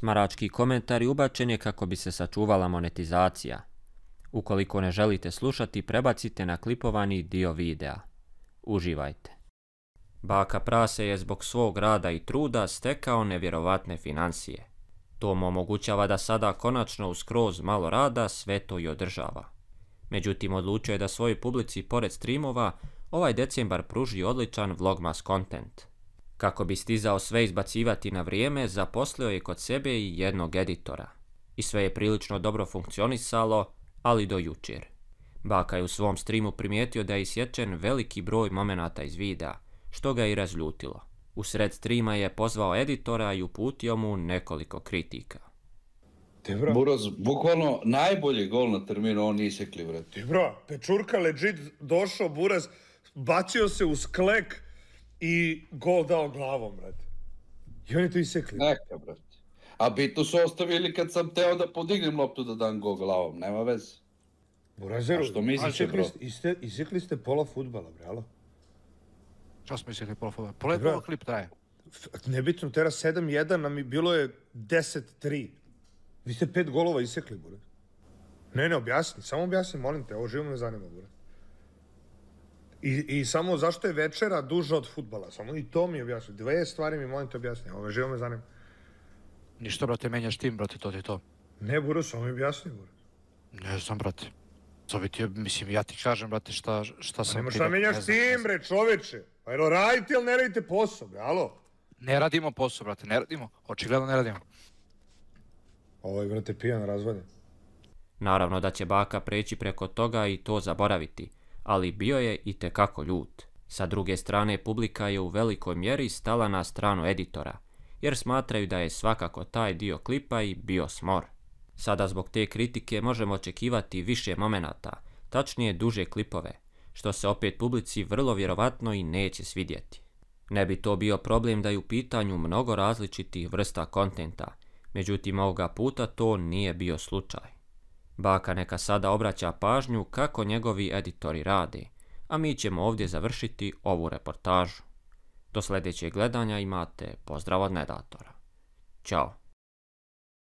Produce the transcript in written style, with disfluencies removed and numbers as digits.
Smarački komentar ubačen je kako bi se sačuvala monetizacija. Ukoliko ne želite slušati, prebacite na klipovani dio videa. Uživajte. Baka Prase je zbog svog rada i truda stekao nevjerovatne financije. To mu omogućava da sada konačno uz skroz malo rada sve to i održava. Međutim, odlučio je da svojoj publici pored streamova ovaj decembar pruži odličan vlogmas content. Kako bi stizao sve izbacivati na vrijeme, zaposlio je kod sebe i jednog editora. I sve je prilično dobro funkcionisalo, ali do jučer. Baka je u svom streamu primijetio da je isječen veliki broj momenata iz videa, što ga je i razljutilo. U sred streama je pozvao editora i uputio mu nekoliko kritika. Buraz, bukvalno najbolji gol na terminu, on isekli, vrati. Bro, Pečurka legit došao, Buraz, bacio se uz klek i gol dao glavom, brate. I oni to isekli. Neka, brate. A bitu su ostavili kad sam teo da podignem loptu da dam gol glavom, nema veze. Burazeru, a što misliš, bro? Isekli ste pola fudbala, bre, alo? Šta smo isekli pola fudbala? Pola klip traje. Nebitno, teraz 7-1, nam je bilo je 10-3. Vi ste 5 golova isekli, Buraz. Ne, objasni, samo objasni, molim te, ovo živo me zanima, Buraz. I samo zašto je večera duža od fudbala, samo i to mi objasni. Dve stvari mi, molim te, objasni, ovo živo me zanima. Ništa, brate, menjaš tim, brate, to ti je to. Ne, Buraz, samo mi objasni, Buraz. Ne znam, brate. Zove ti, mislim, ja ti kažem, brate, šta sam... Nemo šta menjaš tim, bre, čoveče. Pa jel radite ili ne radite posao, bre, alo? Ne radimo posao, brate, ne radimo. Očigledno ne radimo. Ovo je, brate, pijan razvaljen. Naravno da će baka preći preko toga i to zaboraviti, ali bio je itekako ljut. Sa druge strane, publika je u velikoj mjeri stala na stranu editora, jer smatraju da je svakako taj dio klipa i bio smor. Sada zbog te kritike možemo očekivati više momenata, tačnije duže klipove, što se opet publici vrlo vjerovatno i neće svidjeti. Ne bi to bio problem da je u pitanju mnogo različitih vrsta kontenta, međutim ovoga puta to nije bio slučaj. Baka neka sada obraća pažnju kako njegovi editori rade, a mi ćemo ovdje završiti ovu reportažu. Do sljedećeg gledanja imate pozdrav od Nedatora. Ćao!